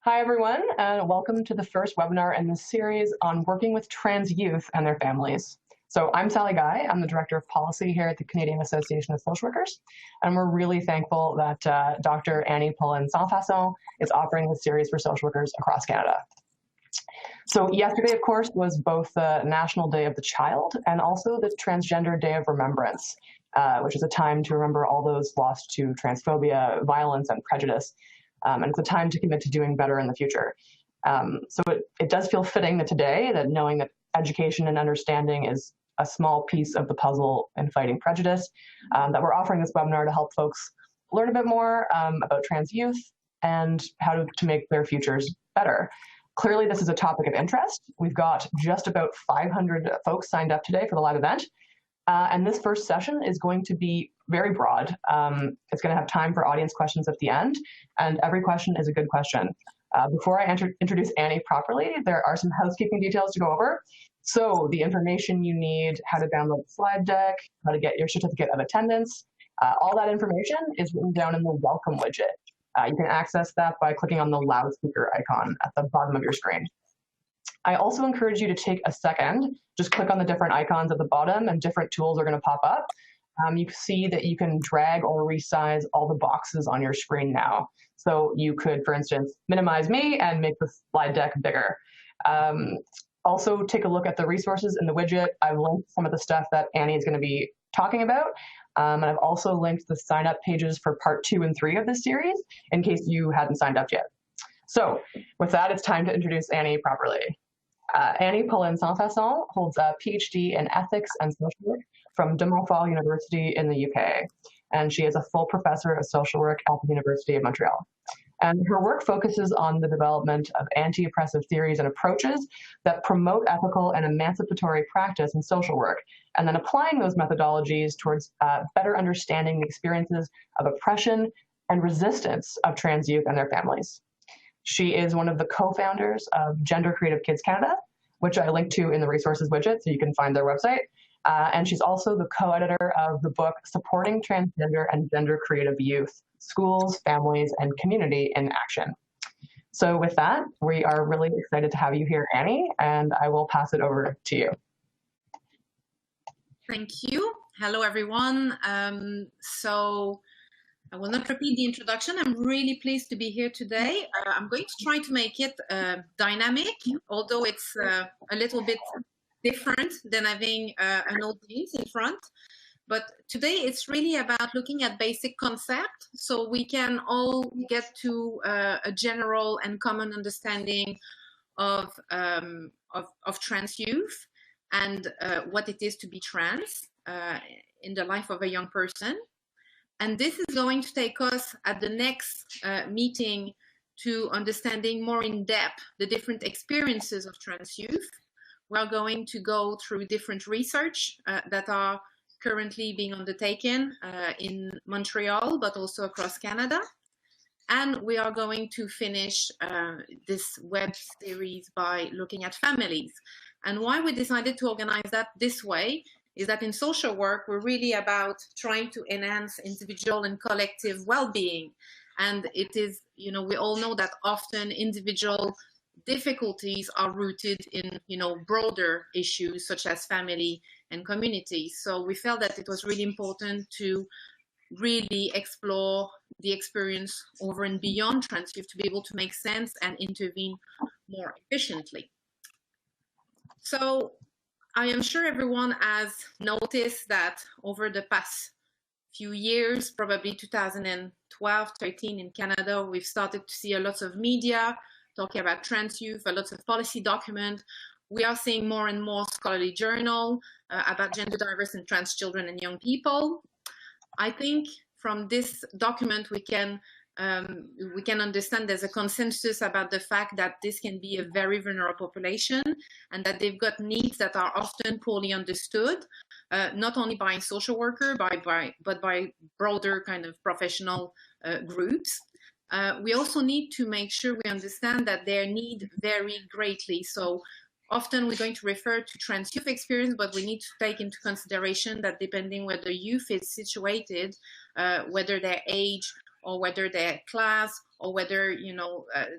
Hi, everyone, and welcome to the first webinar in this series on working with trans youth and their families. So I'm Sally Guy. I'm the Director of Policy here at the Canadian Association of Social Workers, and we're really thankful that Dr. Annie Paulin-Saint-Fasson is offering this series for social workers across Canada. So yesterday, of course, was both the National Day of the Child and also the Transgender Day of Remembrance, which is a time to remember all those lost to transphobia, violence, and prejudice. And it's a time to commit to doing better in the future. So it does feel fitting that today, that knowing that education and understanding is a small piece of the puzzle in fighting prejudice, that we're offering this webinar to help folks learn a bit more about trans youth and how to make their futures better. Clearly, this is a topic of interest. We've got just about 500 folks signed up today for the live event. And this first session is going to be very broad. It's going to have time for audience questions at the end, and every question is a good question. Before I introduce Annie properly, there are some housekeeping details to go over. So the information you need, how to download the slide deck, how to get your certificate of attendance, all that information is written down in the welcome widget. You can access that by clicking on the loudspeaker icon at the bottom of your screen. I also encourage you to take a second, just click on the different icons at the bottom and different tools are going to pop up. You see that you can drag or resize all the boxes on your screen now. So you could, for instance, minimize me and make the slide deck bigger. Also, take a look at the resources in the widget. I've linked some of the stuff that Annie is going to be talking about. And I've also linked the sign up pages for part 2 and 3 of this series in case you hadn't signed up yet. So with that, it's time to introduce Annie properly. Annie Paulin-Saint-Fasson holds a PhD in ethics and social work from De Montfort University in the UK, and she is a full professor of social work at the University of Montreal. And her work focuses on the development of anti-oppressive theories and approaches that promote ethical and emancipatory practice in social work, and then applying those methodologies towards better understanding the experiences of oppression and resistance of trans youth and their families. She is one of the co-founders of Gender Creative Kids Canada, which I linked to in the resources widget, so you can find their website. And she's also the co-editor of the book Supporting Transgender and Gender Creative Youth, Schools, Families, and Community in Action. So with that, we are really excited to have you here, Annie, and I will pass it over to you. Thank you. Hello, everyone. So I will not repeat the introduction. I'm really pleased to be here today. I'm going to try to make it dynamic, although it's a little bit different than having an audience in front. But today it's really about looking at basic concepts so we can all get to a general and common understanding of trans youth and what it is to be trans in the life of a young person. And this is going to take us at the next meeting to understanding more in depth the different experiences of trans youth. We're going to go through different research that are currently being undertaken in Montreal, but also across Canada. And we are going to finish this web series by looking at families. And why we decided to organize that this way is that in social work, we're really about trying to enhance individual and collective well-being. And it is, we all know that often individual difficulties are rooted in, broader issues such as family and community. So we felt that it was really important to really explore the experience over and beyond trans youth to be able to make sense and intervene more efficiently. So I am sure everyone has noticed that over the past few years, probably 2012, 13 in Canada, we've started to see a lot of media talking about trans youth, a lot of policy documents. We are seeing more and more scholarly journal about gender diverse and trans children and young people. I think from this document we can understand there's a consensus about the fact that this can be a very vulnerable population and that they've got needs that are often poorly understood, not only by social worker, but by broader kind of professional groups. We also need to make sure we understand that their needs vary greatly. So often we're going to refer to trans youth experience, but we need to take into consideration that depending where the youth is situated, whether their age or whether their class, or whether,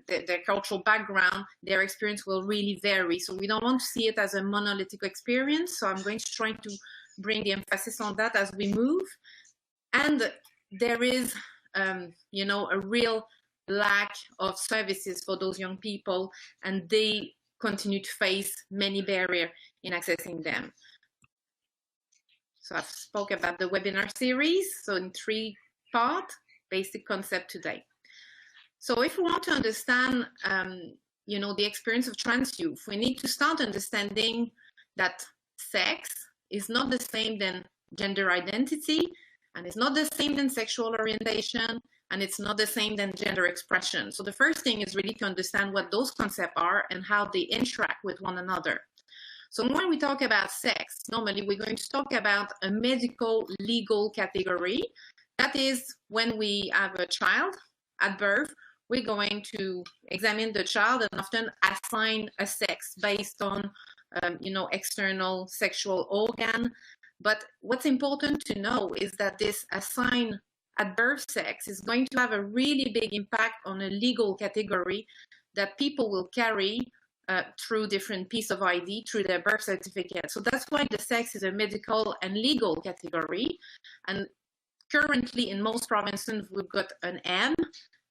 their cultural background, their experience will really vary. So we don't want to see it as a monolithic experience. So I'm going to try to bring the emphasis on that as we move. And there is, a real lack of services for those young people, and they continue to face many barriers in accessing them. So I've spoke about the webinar series, so in 3 parts, basic concept today. So if we want to understand, the experience of trans youth, we need to start understanding that sex is not the same than gender identity, and it's not the same than sexual orientation, and it's not the same than gender expression. So the first thing is really to understand what those concepts are and how they interact with one another. So when we talk about sex, normally we're going to talk about a medical legal category. That is, when we have a child at birth, we're going to examine the child and often assign a sex based on, external sexual organ. But what's important to know is that this assigned at birth sex is going to have a really big impact on a legal category that people will carry through different piece of ID, through their birth certificate. So that's why the sex is a medical and legal category. And currently in most provinces, we've got an M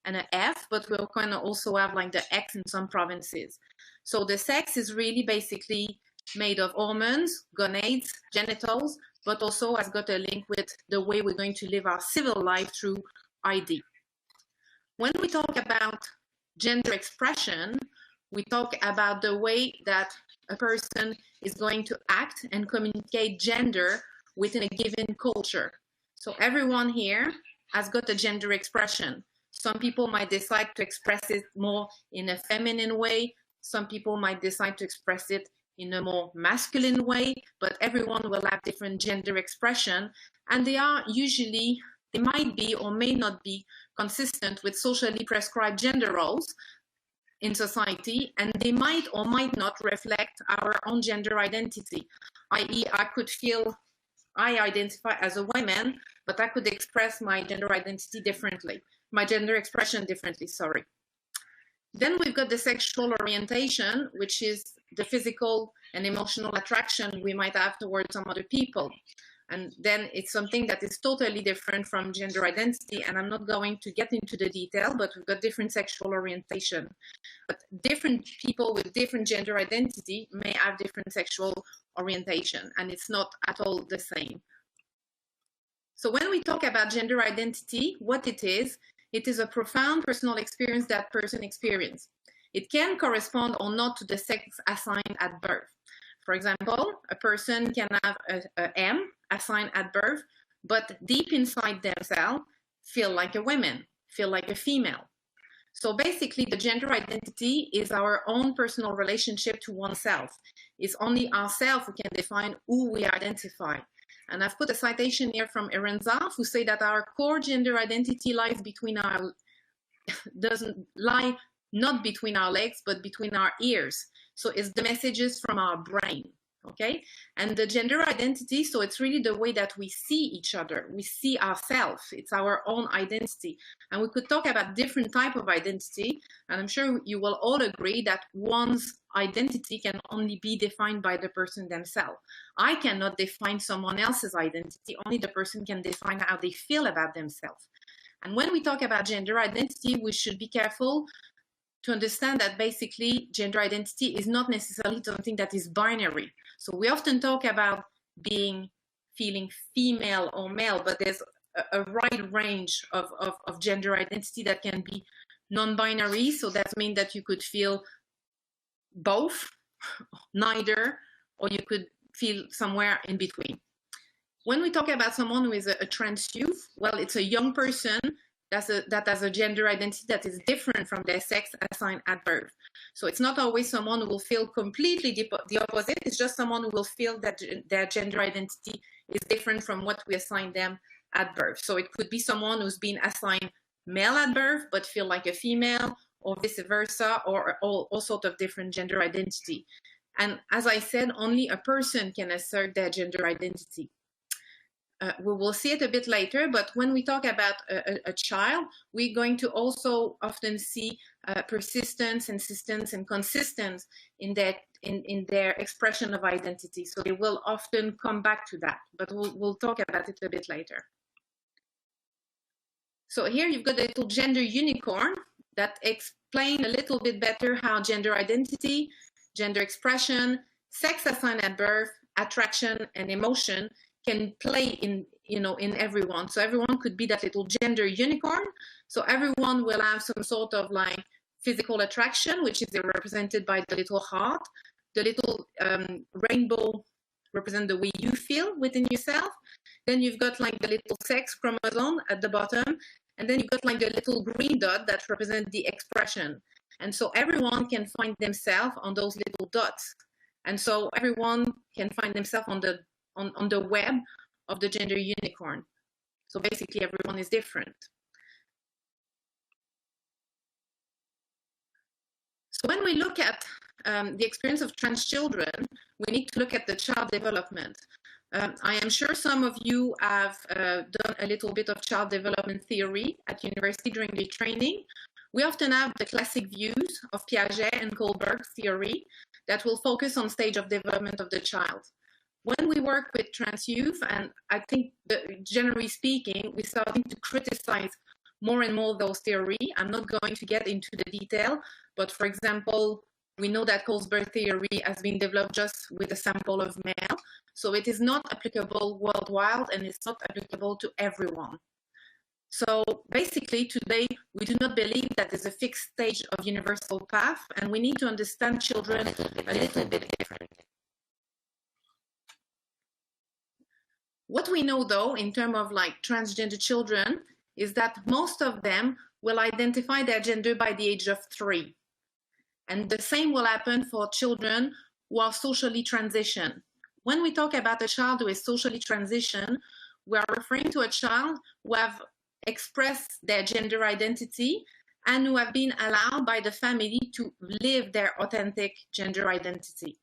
and an F, but we'll kind of also have like the X in some provinces. So the sex is really basically made of hormones, gonads, genitals, but also has got a link with the way we're going to live our civil life through ID. When we talk about gender expression, we talk about the way that a person is going to act and communicate gender within a given culture. So everyone here has got a gender expression. Some people might decide to express it more in a feminine way. Some people might decide to express it in a more masculine way, but everyone will have different gender expression, and they might be or may not be consistent with socially prescribed gender roles in society, and they might or might not reflect our own gender identity, i.e. I could feel I identify as a woman, but I could express my gender identity differently, my gender expression differently, sorry. Then we've got the sexual orientation, which is the physical and emotional attraction we might have towards some other people. And then it's something that is totally different from gender identity. And I'm not going to get into the detail, but we've got different sexual orientation. But different people with different gender identity may have different sexual orientation, and it's not at all the same. So when we talk about gender identity, what it is a profound personal experience that person experiences. It can correspond or not to the sex assigned at birth. For example, a person can have a M assigned at birth, but deep inside themselves feel like a woman, feel like a female. So basically, the gender identity is our own personal relationship to oneself. It's only ourselves who can define who we identify. And I've put a citation here from Erenza, who say that our core gender identity lies between our, doesn't lie not between our legs, but between our ears. So it's the messages from our brain, okay? And the gender identity, so it's really the way that we see each other. We see ourselves. It's our own identity. And we could talk about different type of identity. And I'm sure you will all agree that one's identity can only be defined by the person themselves. I cannot define someone else's identity. Only the person can define how they feel about themselves. And when we talk about gender identity, we should be careful to understand that basically gender identity is not necessarily something that is binary. So we often talk about feeling female or male, but there's a wide range of gender identity that can be non-binary. So that means that you could feel both, neither, or you could feel somewhere in between. When we talk about someone who is a trans youth, well, it's a young person that has a gender identity that is different from their sex assigned at birth. So it's not always someone who will feel completely the opposite. It's just someone who will feel that their gender identity is different from what we assign them at birth. So it could be someone who's been assigned male at birth but feel like a female, or vice versa, or all sorts of different gender identity. And as I said, only a person can assert their gender identity. we will see it a bit later, but when we talk about a child, we're going to also often see persistence, insistence, and consistency in their expression of identity. So they will often come back to that, but we'll talk about it a bit later. So here you've got a little gender unicorn that explains a little bit better how gender identity, gender expression, sex assigned at birth, attraction, and emotion can play in everyone. So everyone could be that little gender unicorn. So everyone will have some sort of like physical attraction, which is represented by the little heart. The little rainbow represent the way you feel within yourself. Then you've got like the little sex chromosome at the bottom. And then you've got like the little green dot that represents the expression. And so everyone can find themselves on those little dots. And so everyone can find themselves on the web of the gender unicorn. So basically everyone is different. So when we look at the experience of trans children, we need to look at the child development. I am sure some of you have done a little bit of child development theory at university during the training. We often have the classic views of Piaget and Kohlberg's theory that will focus on stage of development of the child. When we work with trans youth, and I think generally speaking, we're starting to criticize more and more those theory. I'm not going to get into the detail, but for example, we know that Kohlberg theory has been developed just with a sample of male. So it is not applicable worldwide and it's not applicable to everyone. So basically today, we do not believe that there's a fixed stage of universal path, and we need to understand children a little bit differently. What we know though, in terms of like transgender children, is that most of them will identify their gender by the age of 3. And the same will happen for children who are socially transitioned. When we talk about a child who is socially transitioned, we are referring to a child who have expressed their gender identity and who have been allowed by the family to live their authentic gender identity.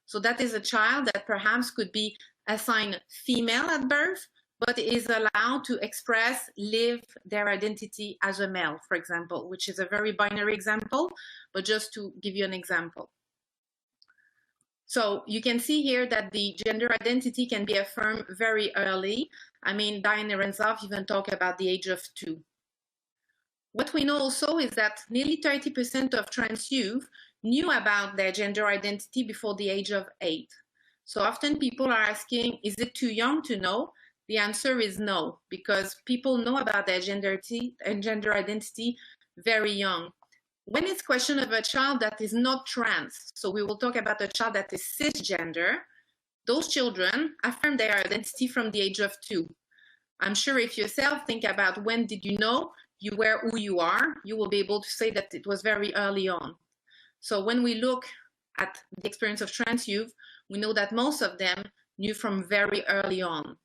So that is a child that perhaps could be assigned female at birth, but is allowed to express, live their identity as a male, for example, which is a very binary example, but just to give you an example. So you can see here that the gender identity can be affirmed very early. I mean, Diana Renzoff even talked about the age of 2. What we know also is that nearly 30% of trans youth knew about their gender identity before the age of 8. So often people are asking, is it too young to know? The answer is no, because people know about their gender identity very young. When it's question of a child that is not trans, so we will talk about a child that is cisgender, those children affirm their identity from the age of 2. I'm sure if yourself think about when did you know you were who you are, you will be able to say that it was very early on. So when we look at the experience of trans youth, we know that most of them knew from very early on.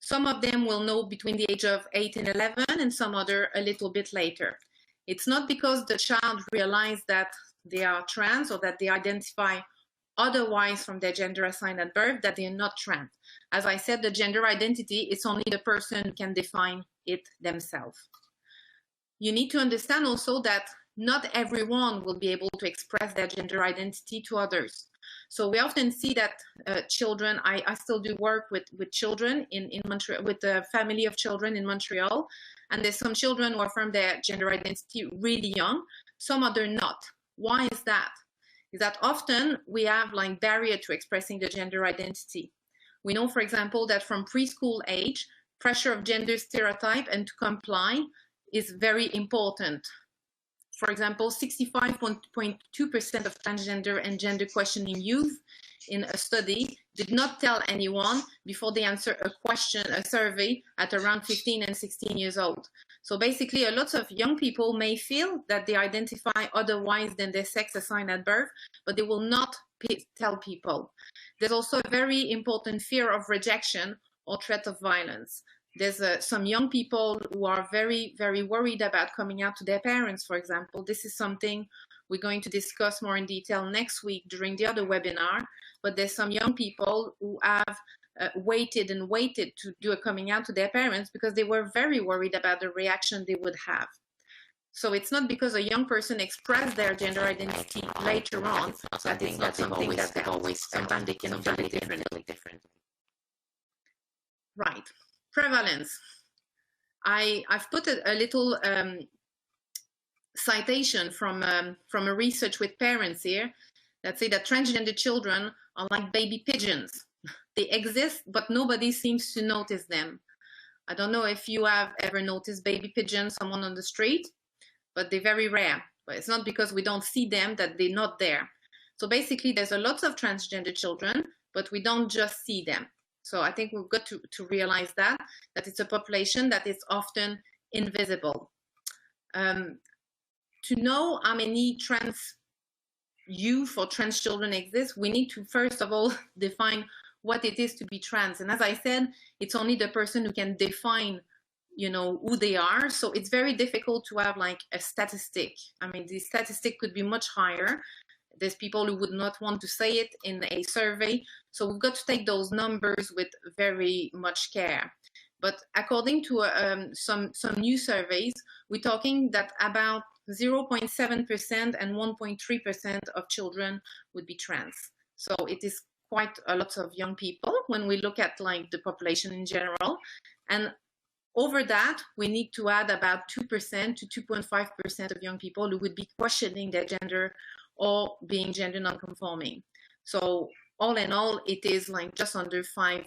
Some of them will know between the age of 8 and 11, and some other a little bit later. It's not because the child realized that they are trans or that they identify otherwise from their gender assigned at birth that they are not trans. As I said, the gender identity is only the person who can define it themselves. You need to understand also that not everyone will be able to express their gender identity to others. So we often see that children, I still do work with children in Montreal, with a family of children in Montreal, and there's some children who affirm their gender identity really young, some other not. Why is that? Is that often we have like barrier to expressing the gender identity. We know, for example, that from preschool age, pressure of gender stereotype and to comply is very important. For example, 65.2% of transgender and gender questioning youth in a study did not tell anyone before they answer a survey at around 15 and 16 years old. So basically, a lot of young people may feel that they identify otherwise than their sex assigned at birth, but they will not tell people. There's also a very important fear of rejection or threat of violence. There's some young people who are very, very worried about coming out to their parents, for example. This is something we're going to discuss more in detail next week during the other webinar. But there's some young people who have waited and waited to do a coming out to their parents because they were very worried about the reaction they would have. So it's not because a young person expressed their gender identity later on that it's not something that they always, sometimes they can feel it differently. Right. Prevalence. I've put a little citation from a research with parents here that say that transgender children are like baby pigeons. They exist, but nobody seems to notice them. I don't know if you have ever noticed baby pigeons, someone on the street, but they're very rare. But it's not because we don't see them that they're not there. So basically, there's a lot of transgender children, but we don't just see them. So I think we've got to realize that it's a population that is often invisible. To know how many trans youth or trans children exist, we need to first of all define what it is to be trans. And as I said, it's only the person who can define, who they are. So it's very difficult to have like a statistic. I mean, the statistic could be much higher. There's people who would not want to say it in a survey. So we've got to take those numbers with very much care. But according to some new surveys, we're talking that about 0.7% and 1.3% of children would be trans. So it is quite a lot of young people when we look at like the population in general. And over that, we need to add about 2% to 2.5% of young people who would be questioning their gender or being gender non-conforming. So all in all, it is like just under 5%.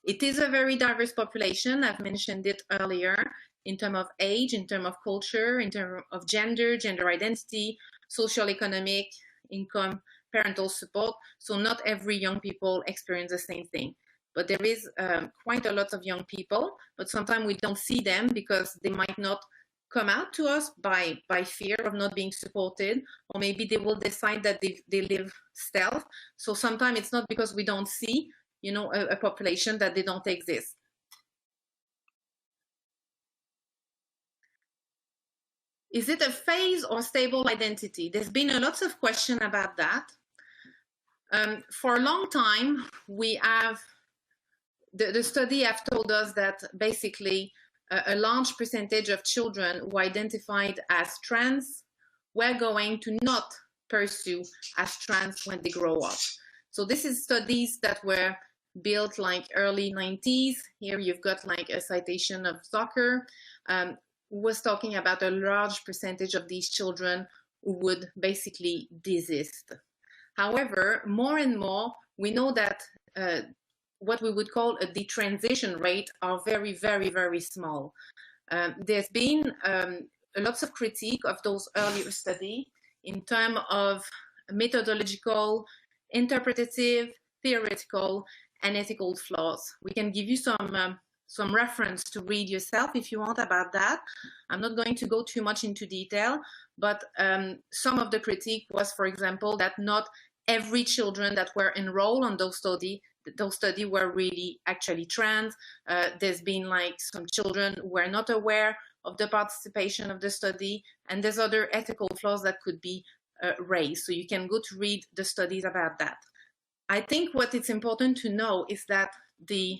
It is a very diverse population. I've mentioned it earlier in terms of age, in terms of culture, in terms of gender, gender identity, social, economic, income, parental support. So not every young people experience the same thing. But there is quite a lot of young people, but sometimes we don't see them because they might not come out to us by fear of not being supported, or maybe they will decide that they live stealth. So sometimes it's not because we don't see, a population that they don't exist. Is it a phase or stable identity? There's been a lot of question about that. For a long time, we have, the study have told us that basically a large percentage of children who identified as trans were going to not pursue as trans when they grow up. So this is studies that were built like early 90s. Here you've got like a citation of Zucker, who was talking about a large percentage of these children who would basically desist. However, more and more, we know that what we would call a detransition rate are very, very, very small. There's been lots of critique of those earlier studies in terms of methodological, interpretative, theoretical, and ethical flaws. We can give you some reference to read yourself if you want about that. I'm not going to go too much into detail, but some of the critique was, for example, that not every children that were enrolled on those studies were really actually trans. There's been like some children who were not aware of the participation of the study, and there's other ethical flaws that could be raised. So you can go to read the studies about that. I think what it's important to know is that the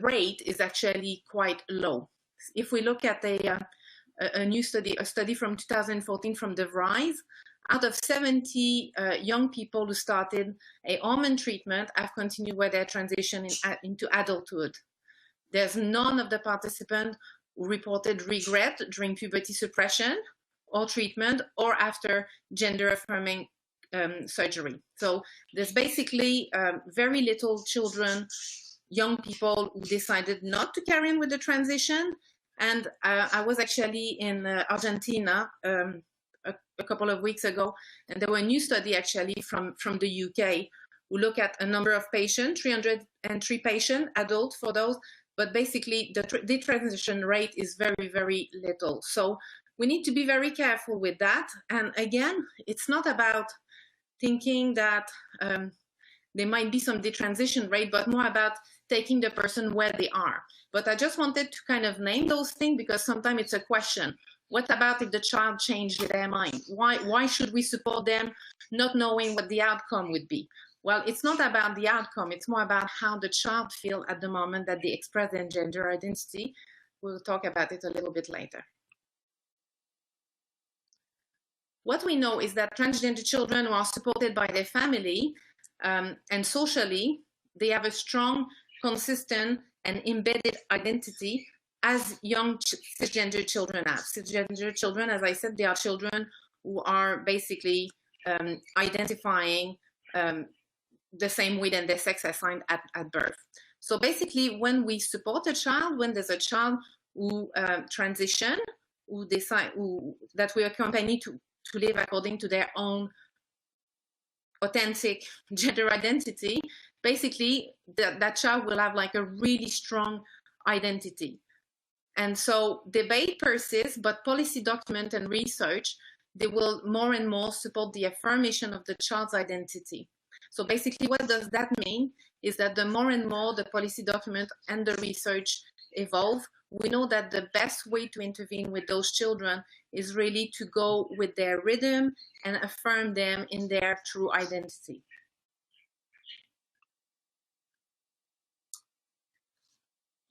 rate is actually quite low. If we look at a new study, a study from 2014 from the RISE, out of 70 young people who started a hormone treatment have continued with their transition into adulthood. There's none of the participants who reported regret during puberty suppression or treatment or after gender affirming surgery. So there's basically very little children, young people who decided not to carry on with the transition. And I was actually in Argentina a couple of weeks ago, and there were a new study actually from the UK who look at a number of patients, 303 patients, adult for those, but basically the transition rate is very, very little. So we need to be very careful with that. And again, it's not about thinking that there might be some detransition rate, but more about taking the person where they are. But I just wanted to kind of name those things because sometimes it's a question. What about if the child changed their mind? Why should we support them not knowing what the outcome would be? Well, it's not about the outcome. It's more about how the child feels at the moment that they express their gender identity. We'll talk about it a little bit later. What we know is that transgender children who are supported by their family and socially, they have a strong, consistent, and embedded identity as young cisgender children have. Cisgender children, as I said, they are children who are basically identifying the same way than their sex assigned at birth. So basically, when we support a child, when there's a child who transition, who decide that we accompany to live according to their own authentic gender identity, basically that child will have like a really strong identity. And so debate persists, but policy document and research, they will more and more support the affirmation of the child's identity. So basically what does that mean is that the more and more the policy document and the research evolve, we know that the best way to intervene with those children is really to go with their rhythm and affirm them in their true identity.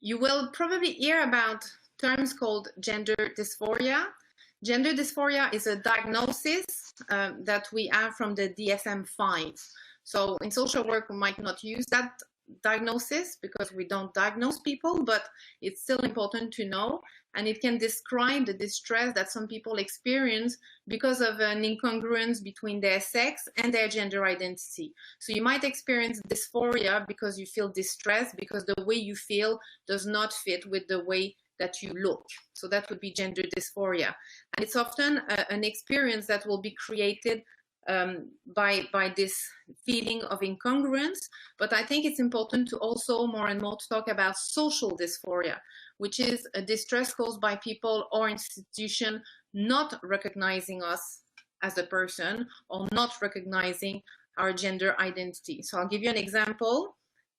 You will probably hear about terms called gender dysphoria. Gender dysphoria is a diagnosis that we have from the DSM-5. So in social work, we might not use that diagnosis because we don't diagnose people, but it's still important to know, and it can describe the distress that some people experience because of an incongruence between their sex and their gender identity. So you might experience dysphoria because you feel distressed because the way you feel does not fit with the way that you look. So that would be gender dysphoria, and it's often an experience that will be created by this feeling of incongruence. But I think it's important to also more and more to talk about social dysphoria, which is a distress caused by people or institution not recognizing us as a person or not recognizing our gender identity. So I'll give you an example.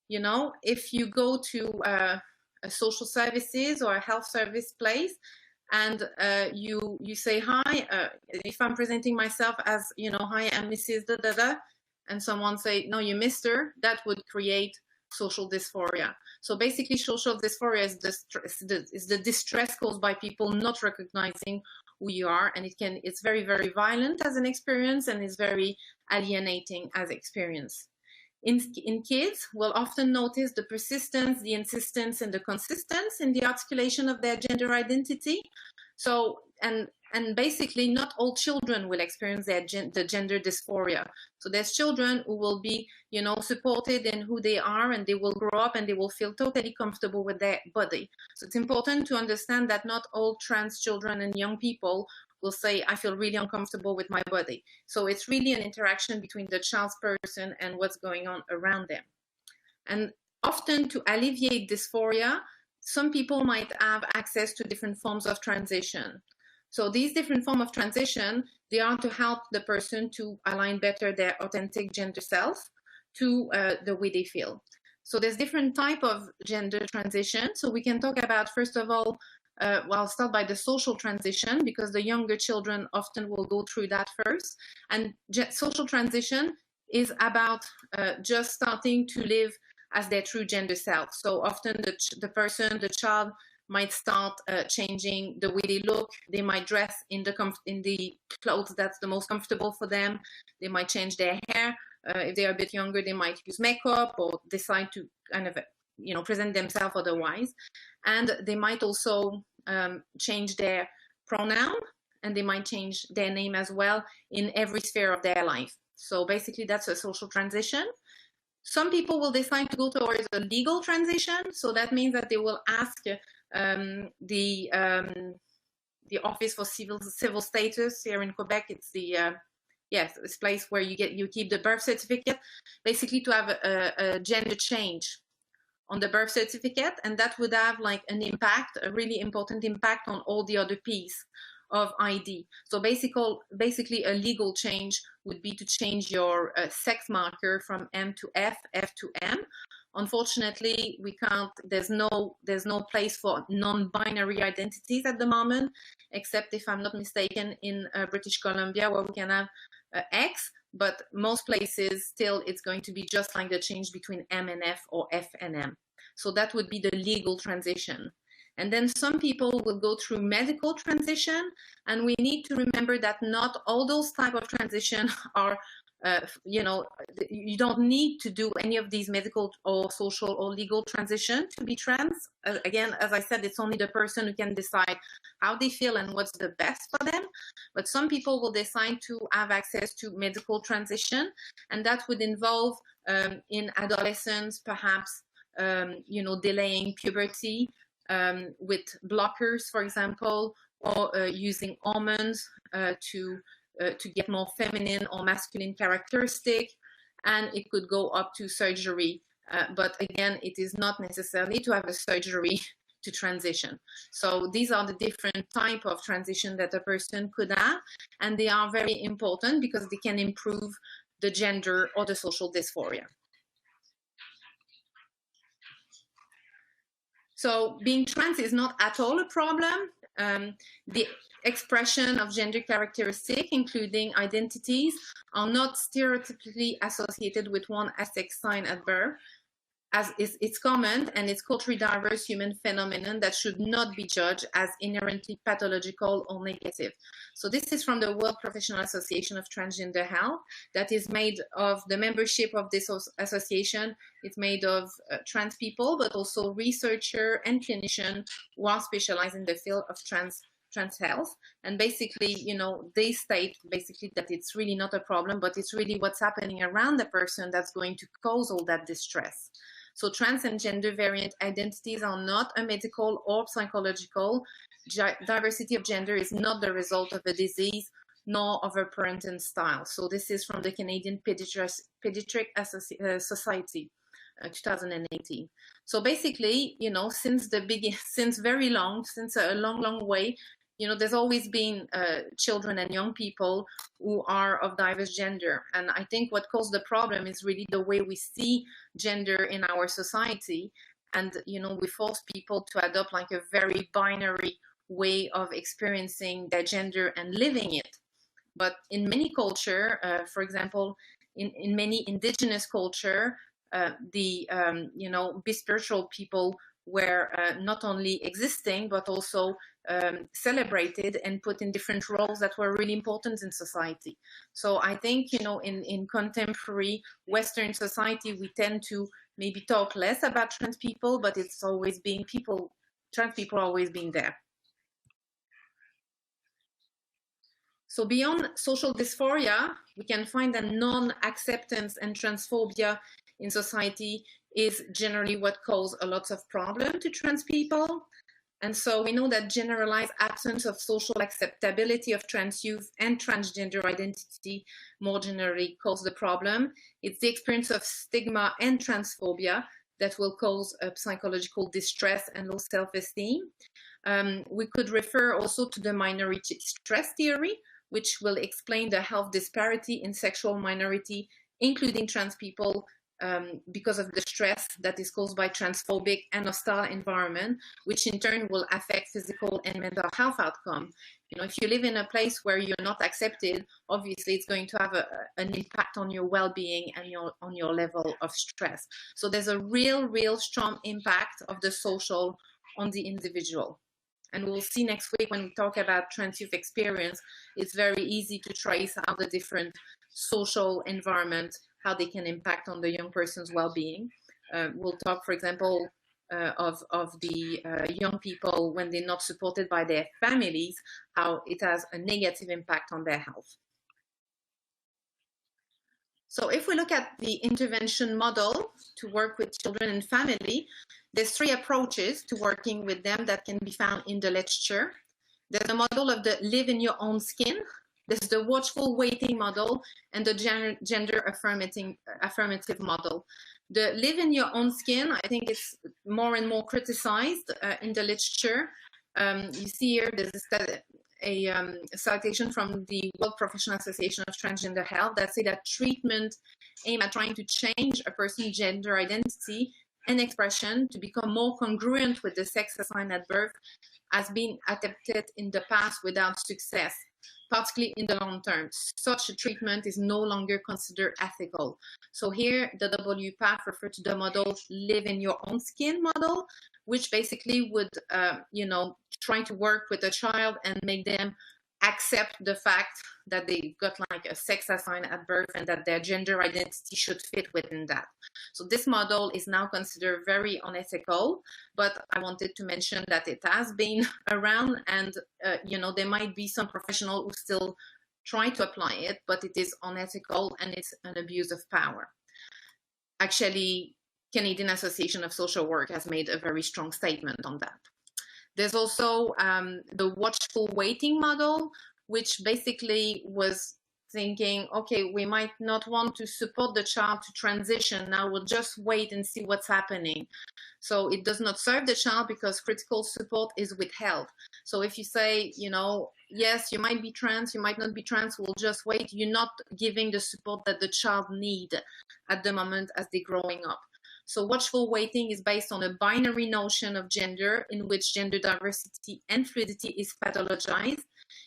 You know, if you go to a social services or a health service place, and you say, hi, if I'm presenting myself as, you know, hi, I'm Mrs. Da, da, da, and someone say, no, you're Mr., that would create social dysphoria. So basically, social dysphoria is the distress caused by people not recognizing who you are, and it's very, very violent as an experience, and it's very alienating as experience. In kids, we'll often notice the persistence, the insistence, and the consistency in the articulation of their gender identity. So, and basically not all children will experience the gender dysphoria. So there's children who will be, you know, supported in who they are, and they will grow up and they will feel totally comfortable with their body. So it's important to understand that not all trans children and young people will say, I feel really uncomfortable with my body. So it's really an interaction between the child's person and what's going on around them. And often to alleviate dysphoria, some people might have access to different forms of transition. So these different forms of transition, they are to help the person to align better their authentic gender self to the way they feel. So there's different type of gender transition. So we can talk about, first of all, well, I'll start by the social transition, because the younger children often will go through that first. And social transition is about just starting to live as their true gender self. So often the child might start changing the way they look. They might dress in the clothes that's the most comfortable for them. They might change their hair. If they are a bit younger, they might use makeup or decide to kind of, you know, present themselves otherwise. And they might also change their pronoun, and they might change their name as well in every sphere of their life. So basically that's a social transition. Some people will decide to go towards a legal transition. So that means that they will ask the Office for Civil Status here in Quebec. It's this place where you keep the birth certificate, basically to have a gender change on the birth certificate, and that would have like an impact, a really important impact on all the other piece of ID. So basically a legal change would be to change your sex marker from M to F, F to M. Unfortunately, we can't, there's no place for non-binary identities at the moment, except, if I'm not mistaken, in British Columbia, where we can have X, but most places still it's going to be just like the change between M and F or F and M. So that would be the legal transition. And then some people will go through medical transition, and we need to remember that not all those type of transition are you don't need to do any of these medical or social or legal transition to be trans. Again, as I said, it's only the person who can decide how they feel and what's the best for them. But some people will decide to have access to medical transition, and that would involve in adolescence, perhaps, delaying puberty with blockers, for example, or using hormones to get more feminine or masculine characteristic, and it could go up to surgery. But again, it is not necessarily to have a surgery to transition. So these are the different type of transition that a person could have, and they are very important because they can improve the gender or the social dysphoria. So being trans is not at all a problem. The expression of gender characteristics, including identities, are not stereotypically associated with one sex sign at birth, as it's common and it's culturally diverse human phenomenon that should not be judged as inherently pathological or negative. So this is from the World Professional Association of Transgender Health, that is made of the membership of this association. It's made of trans people, but also researchers and clinicians who are specialized in the field of trans health. And basically, they state basically that it's really not a problem, but it's really what's happening around the person that's going to cause all that distress. So trans and gender variant identities are not a medical or psychological. Diversity of gender is not the result of a disease nor of a parental style. So this is from the Canadian Pediatric Society, 2018. So basically, since a long way, there's always been children and young people who are of diverse gender. And I think what caused the problem is really the way we see gender in our society. And, we force people to adopt like a very binary way of experiencing their gender and living it. But in many culture, for example, in many indigenous culture, the bispiritual people were not only existing, but also celebrated and put in different roles that were really important in society. So I think, in contemporary Western society, we tend to maybe talk less about trans people, but it's always being trans people are always being there. So beyond social dysphoria, we can find that non-acceptance and transphobia in society is generally what causes a lot of problem to trans people. And so we know that generalized absence of social acceptability of trans youth and transgender identity more generally cause the problem. It's the experience of stigma and transphobia that will cause a psychological distress and low self-esteem. We could refer also to the minority stress theory, which will explain the health disparity in sexual minority, including trans people, because of the stress that is caused by transphobic and hostile environment, which in turn will affect physical and mental health outcome. If you live in a place where you're not accepted, obviously it's going to have an impact on your well-being and on your level of stress. So there's a real strong impact of the social on the individual. And we'll see next week when we talk about trans youth experience, it's very easy to trace how the different social environment, how they can impact on the young person's well-being. We'll talk, for example, of the young people when they're not supported by their families, how it has a negative impact on their health. So if we look at the intervention model to work with children and family, there's 3 approaches to working with them that can be found in the literature. There's a model of the live in your own skin. There's the watchful waiting model and the gender affirmative model. The live in your own skin, I think it's more and more criticized in the literature. You see here, there's a citation from the World Professional Association of Transgender Health that say that treatment aim at trying to change a person's gender identity and expression to become more congruent with the sex assigned at birth has been attempted in the past without success. particularly in the long term. Such a treatment is no longer considered ethical. So here, the W path refers to the model live in your own skin model, which basically would, try to work with a child and make them accept the fact that they got like a sex assigned at birth and that their gender identity should fit within that. So this model is now considered very unethical, but I wanted to mention that it has been around, and there might be some professionals who still try to apply it, but it is unethical and it's an abuse of power. Actually, Canadian Association of Social Work has made a very strong statement on that. There's also the watchful waiting model, which basically was thinking, okay, we might not want to support the child to transition. Now we'll just wait and see what's happening. So it does not serve the child because critical support is withheld. So if you say, yes, you might be trans, you might not be trans, we'll just wait, you're not giving the support that the child needs at the moment as they're growing up. So watchful waiting is based on a binary notion of gender in which gender diversity and fluidity is pathologized.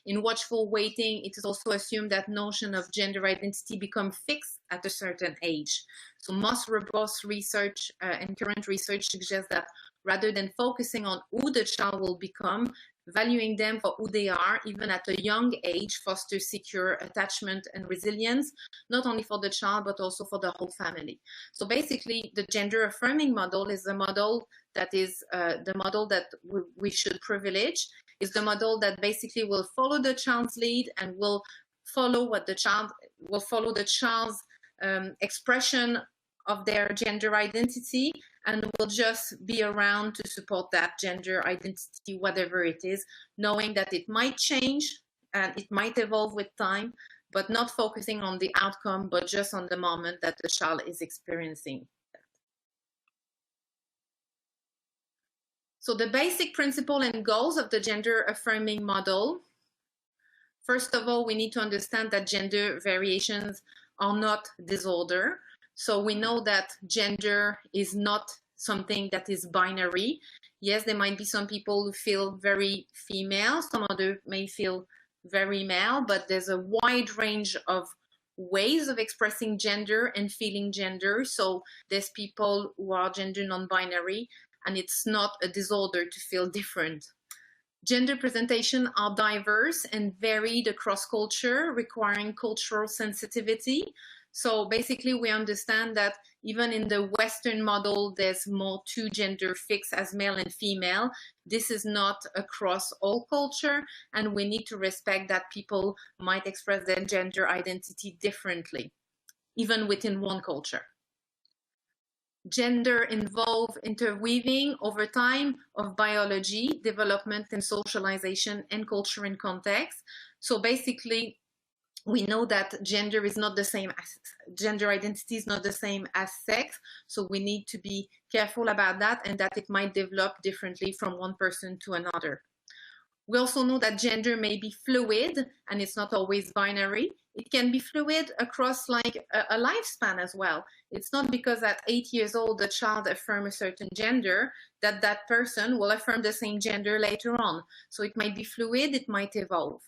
In watchful waiting, it is also assumed that notion of gender identity become fixed at a certain age. So most robust research and current research suggests that rather than focusing on who the child will become, valuing them for who they are, even at a young age, fosters secure attachment and resilience, not only for the child, but also for the whole family. So basically, the gender affirming model is the model that is the model that we should privilege, is the model that basically will follow the child's lead and will follow the child's expression of their gender identity, and will just be around to support that gender identity, whatever it is, knowing that it might change and it might evolve with time, but not focusing on the outcome, but just on the moment that the child is experiencing. So the basic principle and goals of the gender affirming model. First of all, we need to understand that gender variations are not disorder. So we know that gender is not something that is binary. Yes, there might be some people who feel very female, some others may feel very male, but there's a wide range of ways of expressing gender and feeling gender. So there's people who are gender non-binary, and it's not a disorder to feel different. Gender presentation are diverse and varied across culture, requiring cultural sensitivity. So basically, we understand that even in the Western model, there's more two gender fixed as male and female. This is not across all culture, and we need to respect that people might express their gender identity differently, even within one culture. Gender involves interweaving over time of biology, development and socialization, and culture and context. So basically, we know that gender is not the same as gender identity is not the same as sex. So we need to be careful about that, and that it might develop differently from one person to another. We also know that gender may be fluid and it's not always binary. It can be fluid across like a lifespan as well. It's not because at 8 years old the child affirms a certain gender that that person will affirm the same gender later on. So it might be fluid, it might evolve.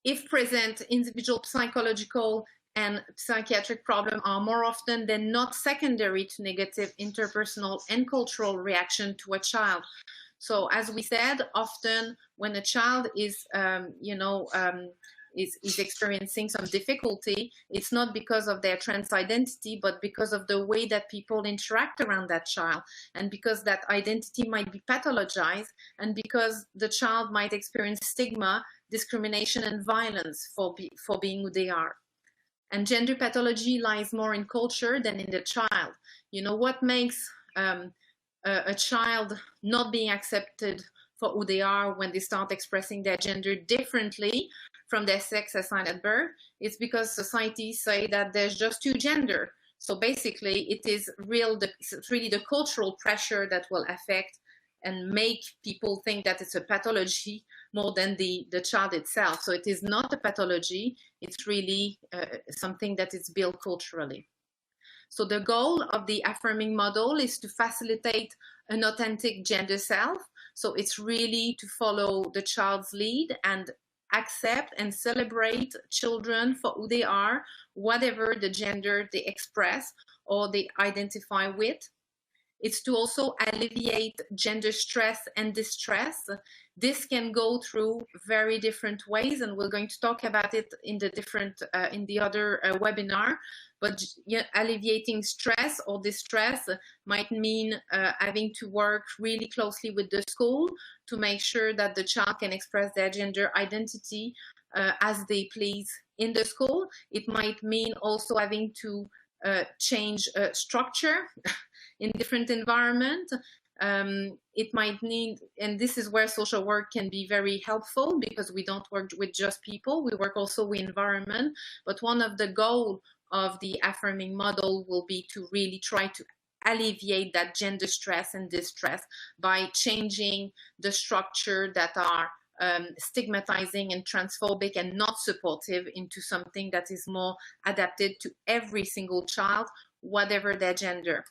If present, individual psychological and psychiatric problems are more often than not secondary to negative interpersonal and cultural reaction to a child. So as we said, often when a child is experiencing some difficulty, it's not because of their trans identity, but because of the way that people interact around that child, and because that identity might be pathologized, and because the child might experience stigma, discrimination, and violence for being who they are. And gender pathology lies more in culture than in the child. What makes a child not being accepted for who they are when they start expressing their gender differently from their sex assigned at birth? It's because society say that there's just two gender. So basically, it's really the cultural pressure that will affect and make people think that it's a pathology more than the child itself. So it is not a pathology. It's really something that is built culturally. So the goal of the affirming model is to facilitate an authentic gender self. So it's really to follow the child's lead and accept and celebrate children for who they are, whatever the gender they express or they identify with. It's to also alleviate gender stress and distress. This can go through very different ways, and we're going to talk about it in the other webinar. But alleviating stress or distress might mean having to work really closely with the school to make sure that the child can express their gender identity as they please in the school. It might mean also having to change structure in different environment. It might need, and this is where social work can be very helpful, because we don't work with just people, we work also with environment. But one of the goals of the affirming model will be to really try to alleviate that gender stress and distress by changing the structure that are stigmatizing and transphobic and not supportive into something that is more adapted to every single child, whatever their gender.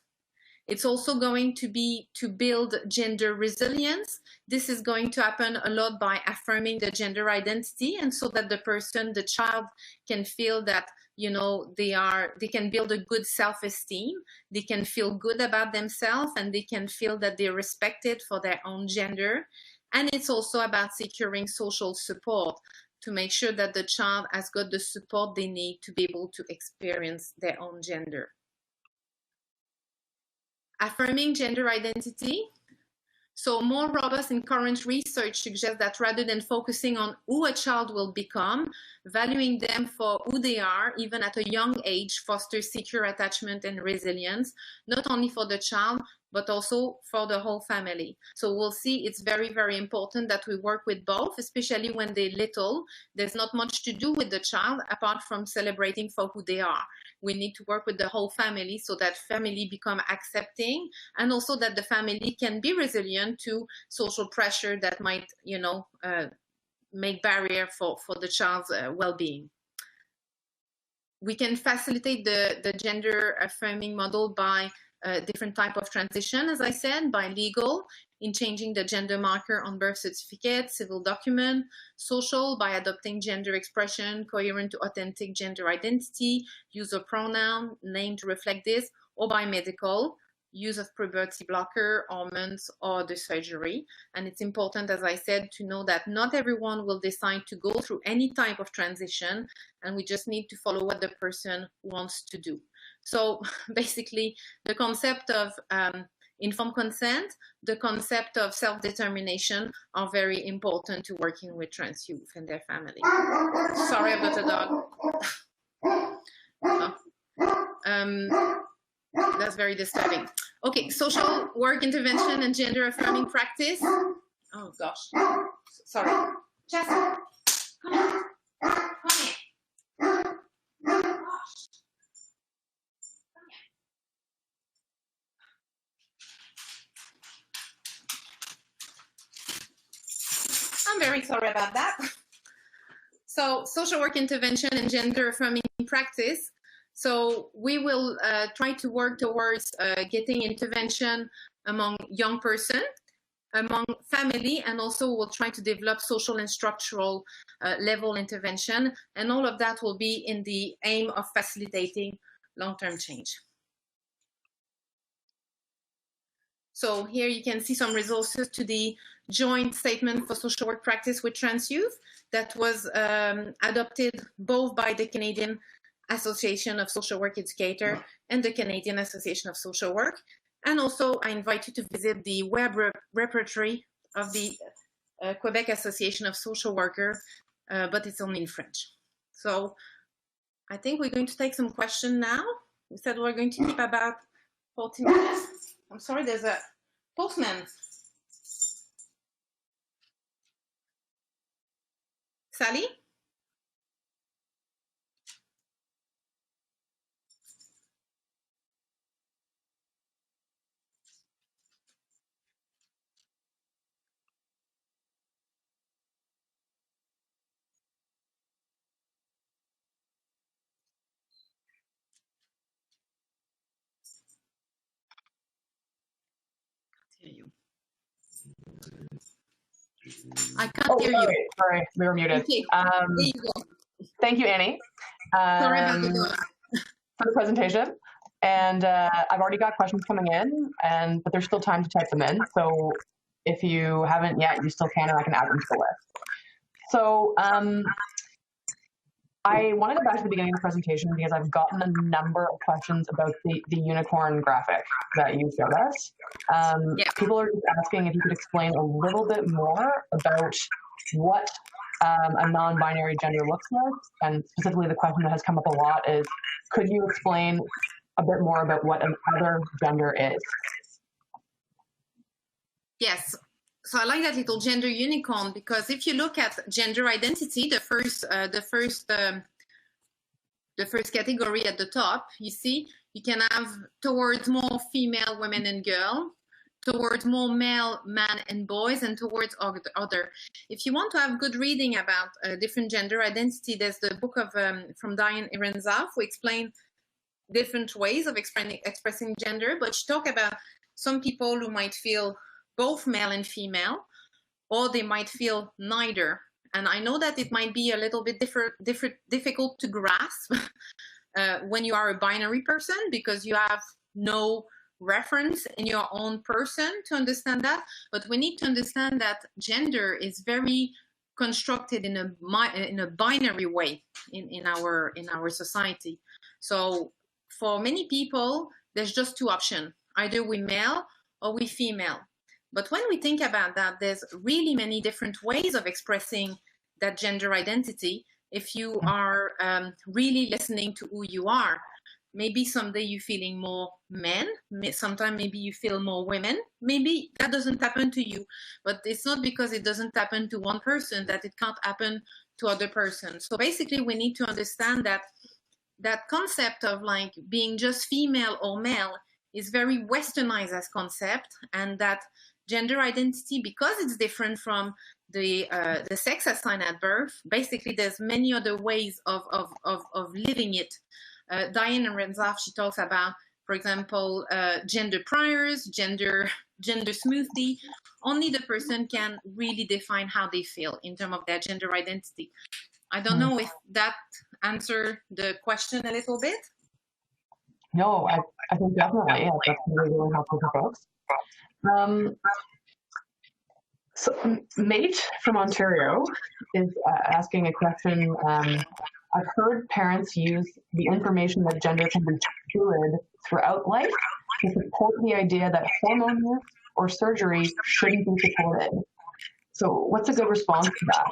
It's also going to be to build gender resilience. This is going to happen a lot by affirming the gender identity, and so that the child can feel that, you know, they can build a good self-esteem, they can feel good about themselves, and they can feel that they're respected for their own gender. And it's also about securing social support to make sure that the child has got the support they need to be able to experience their own gender. Affirming gender identity. So more robust and current research suggests that rather than focusing on who a child will become, valuing them for who they are, even at a young age, fosters secure attachment and resilience, not only for the child, but also for the whole family. So we'll see it's very, very important that we work with both, especially when they're little. There's not much to do with the child apart from celebrating for who they are. We need to work with the whole family so that family become accepting, and also that the family can be resilient to social pressure that might, you know, make barrier for the child's well-being. We can facilitate the gender affirming model by different type of transition, as I said, by legal, in changing the gender marker on birth certificate, civil document, social, by adopting gender expression coherent to authentic gender identity, use of pronoun, name to reflect this, or by medical, use of puberty blocker, hormones, or the surgery. And it's important, as I said, to know that not everyone will decide to go through any type of transition, and we just need to follow what the person wants to do. So basically, the concept of informed consent, the concept of self-determination are very important to working with trans youth and their family. Sorry, I've got a dog. That's very disturbing. Okay, social work intervention and gender affirming practice. Oh gosh, sorry. Jessica, come here. Come here. Gosh. I'm very sorry about that. So social work intervention and gender affirming practice. So we will try to work towards getting intervention among young person, among family, and also we'll try to develop social and structural level intervention. And all of that will be in the aim of facilitating long-term change. So here you can see some resources to the joint statement for social work practice with trans youth that was adopted both by the Canadian Association of Social Work Educators and the Canadian Association of Social Work. And also I invite you to visit the web repertory of the Quebec Association of Social Workers, but it's only in French. So I think we're going to take some questions now. We said we're going to keep about 40 minutes. I'm sorry, there's a postman. Sally? Hear you. I can't hear you. Sorry, we were muted. Okay, there you go. Thank you, Annie, Sorry about the noise. for the presentation. And I've already got questions coming in, but there's still time to type them in. So if you haven't yet, you still can, and I can add them to the list. So I want to go back to the beginning of the presentation because I've gotten a number of questions about the unicorn graphic that you showed us. People are just asking if you could explain a little bit more about what a non-binary gender looks like, and specifically the question that has come up a lot is, could you explain a bit more about what an other gender is? Yes. So I like that little gender unicorn, because if you look at gender identity, the first category at the top, you see, you can have towards more female women and girl, towards more male man and boys, and towards other. If you want to have good reading about different gender identity, there's the book of from Diane Irenzaf, who explain different ways of expressing gender, but she talk about some people who might feel both male and female, or they might feel neither. And I know that it might be a little bit difficult to grasp when you are a binary person, because you have no reference in your own person to understand that. But we need to understand that gender is very constructed in a binary way in our society. So for many people, there's just two options: either we male or we female. But when we think about that, there's really many different ways of expressing that gender identity. If you are really listening to who you are, maybe someday you're feeling more men, sometimes maybe you feel more women, maybe that doesn't happen to you, but it's not because it doesn't happen to one person that it can't happen to other persons. So basically we need to understand that that concept of like being just female or male is very westernized as concept, and that gender identity, because it's different from the sex assigned at birth, basically there's many other ways of living it. Diane Renzaf, she talks about, for example, gender priors, gender smoothie. Only the person can really define how they feel in terms of their gender identity. I don't know if that answered the question a little bit. No, I think definitely. Yeah, that's really helpful for folks. So Mate from Ontario is asking a question. I've heard parents use the information that gender can be fluid throughout life to support the idea that hormone use or surgery shouldn't be supported. So what's a good response to that?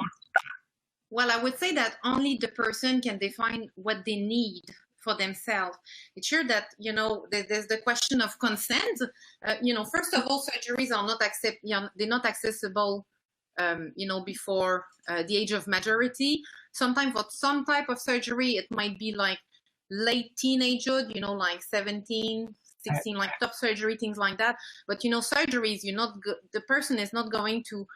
Well, I would say that only the person can define what they need for themselves. It's sure that, there's the question of consent. First of all, surgeries are they're not accessible, before the age of majority. Sometimes for some type of surgery, it might be like late teenagehood, like 17, 16, like top surgery, things like that. But, surgeries, the person is not going to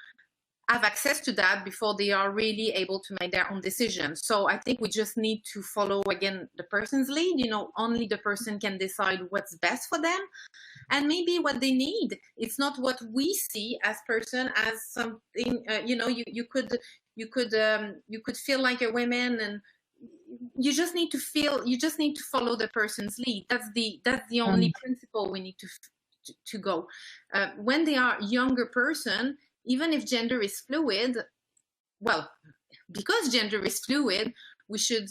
have access to that before they are really able to make their own decisions. So I think we just need to follow, again, the person's lead. Only the person can decide what's best for them and maybe what they need. It's not what we see as person as something, you could feel like a woman, and you just need to follow the person's lead. That's the only principle we need to go. When they are younger person, even if gender is fluid, well, because gender is fluid, we should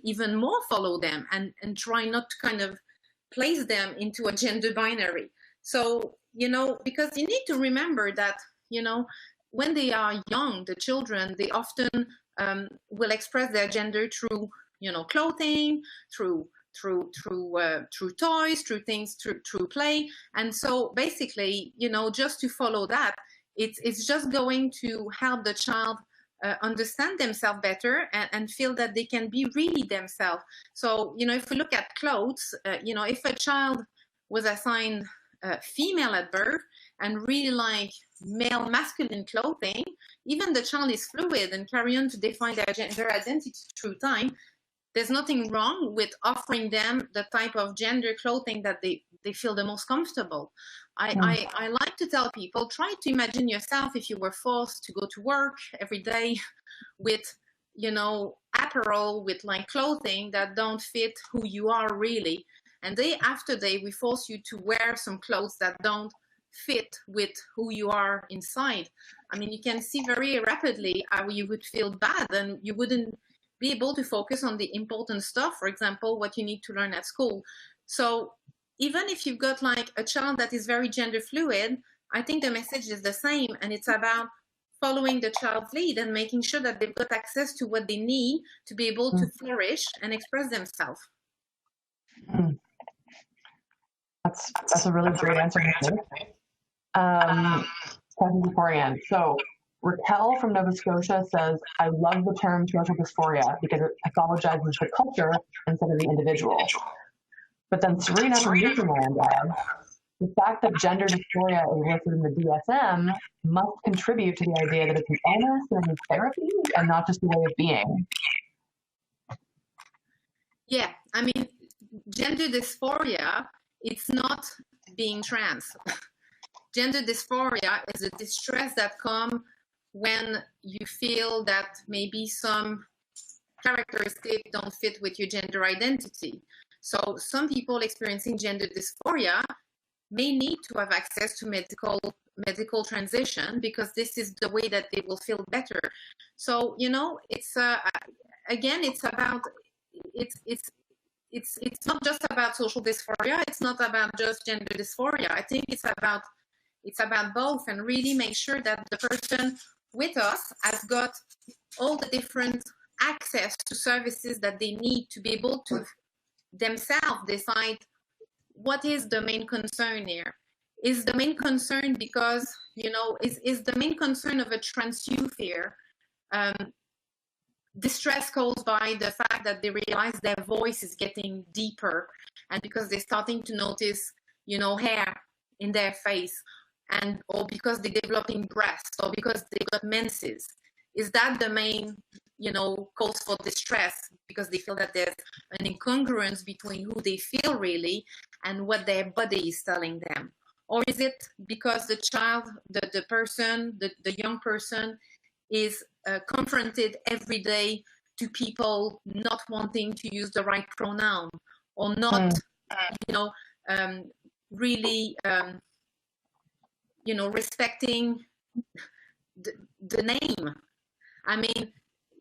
even more follow them and try not to kind of place them into a gender binary. So, because you need to remember that, when they are young, the children, they often will express their gender through, clothing, through toys, through play. And so basically, just to follow that, it's just going to help the child understand themselves better and feel that they can be really themselves. So, if we look at clothes, if a child was assigned female at birth and really like male masculine clothing, even the child is fluid and carry on to define their gender identity through time, there's nothing wrong with offering them the type of gender clothing that they feel the most comfortable. I like to tell people, try to imagine yourself if you were forced to go to work every day with, you know, apparel, with like clothing that don't fit who you are really. And day after day, we force you to wear some clothes that don't fit with who you are inside. I mean, you can see very rapidly how you would feel bad and you wouldn't be able to focus on the important stuff, for example, what you need to learn at school. So even if you've got like a child that is very gender fluid, I think the message is the same, and it's about following the child's lead and making sure that they've got access to what they need to be able to flourish and express themselves. That's a really great answer. Question before I end. So Raquel from Nova Scotia says, I love the term social dysphoria because it pathologizes the culture instead of the individual. But then Serena from Newfoundland adds, the fact that gender dysphoria is listed in the DSM must contribute to the idea that it's an illness and a therapy and not just a way of being. Yeah, I mean, gender dysphoria, it's not being trans. Gender dysphoria is a distress that comes when you feel that maybe some characteristics don't fit with your gender identity. So some people experiencing gender dysphoria may need to have access to medical transition because this is the way that they will feel better. So, you know, it's again, it's about it's not just about social dysphoria. It's not about just gender dysphoria. I think it's about both, and really make sure that the person with us has got all the different access to services that they need to be able to themselves decide what is the main concern here. Is the main concern because, you know, is the main concern of a trans youth here distress caused by the fact that they realize their voice is getting deeper, and because they're starting to notice, you know, hair in their face, and or because they're developing breasts, or because they got menses? Is that the main, you know, cause for distress, because they feel that there's an incongruence between who they feel really and what their body is telling them? Or is it because the child, the person, the young person is confronted every day to people not wanting to use the right pronoun, or not, you know, really, you know, respecting the name? I mean,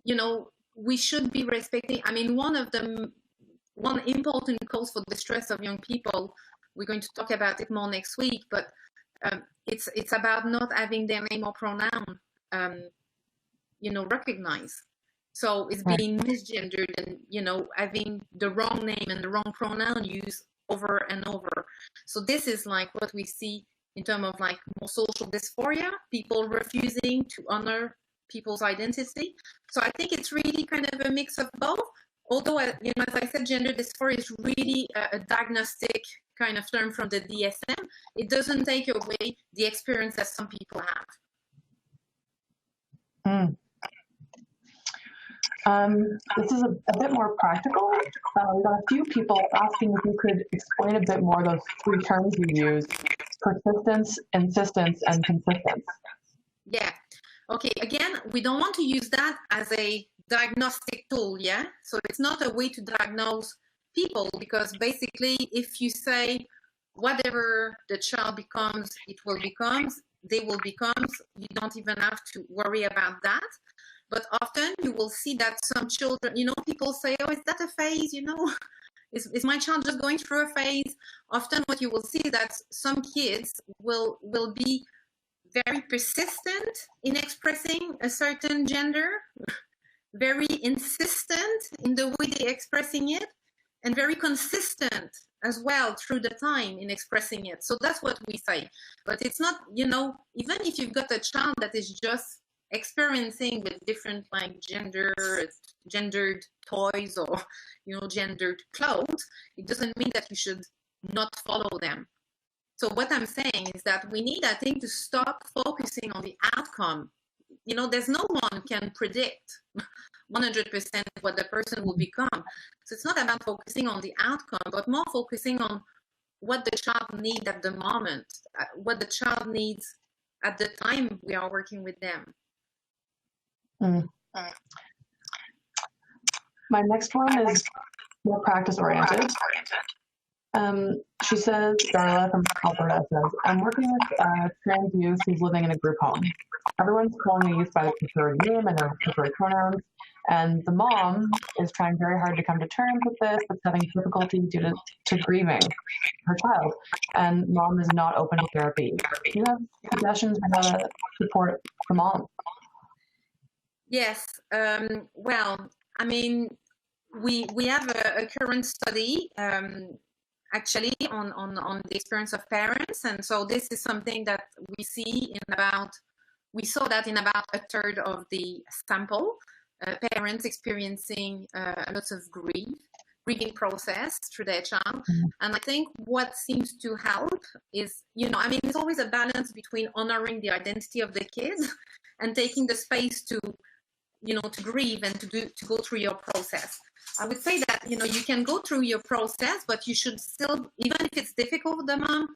you know, we should be respecting. I mean, one important cause for distress of young people, we're going to talk about it more next week, but it's about not having their name or pronoun, you know, recognized. So it's being misgendered, and, you know, having the wrong name and the wrong pronoun used over and over. So this is like what we see in terms of like more social dysphoria, people refusing to honor people's identity. So I think it's really kind of a mix of both. Although, you know, as I said, gender dysphoria is really a diagnostic kind of term from the DSM. It doesn't take away the experience that some people have. This is a bit more practical. We've got a few people asking if you could explain a bit more those three terms you use: persistence, insistence, and consistence. Yeah. Okay. Again, we don't want to use that as a diagnostic tool. Yeah. So it's not a way to diagnose people, because basically, if you say whatever the child becomes, it will become, they will become, you don't even have to worry about that. But often you will see that some children, you know, people say, oh, is that a phase? You know, is my child just going through a phase? Often what you will see is that some kids will be very persistent in expressing a certain gender, very insistent in the way they're expressing it, and very consistent as well through the time in expressing it. So that's what we say. But it's not, you know, even if you've got a child that is just experiencing with different like gendered toys, or, you know, gendered clothes, it doesn't mean that you should not follow them. So what I'm saying is that we need, I think, to stop focusing on the outcome. You know, there's no one can predict 100% what the person will become. So it's not about focusing on the outcome, but more focusing on what the child needs at the moment, what the child needs at the time we are working with them. Mm. My next one is more practice-oriented. She says, Darla from Alberta says, I'm working with a trans youth who's living in a group home. Everyone's calling the youth by the preferred name and their preferred pronouns, and the mom is trying very hard to come to terms with this, but having difficulty due to grieving her child, and mom is not open to therapy. Do you have suggestions on how to support the mom? Yes. Well, I mean, we have a current study actually on the experience of parents, and so this is something that we saw that in about a third of the sample, parents experiencing lots of grieving process through their child. Mm-hmm. And I think what seems to help is, I mean, it's always a balance between honoring the identity of the kids and taking the space to grieve and to go through your process. I would say that, you can go through your process, but you should still, even if it's difficult for the mom,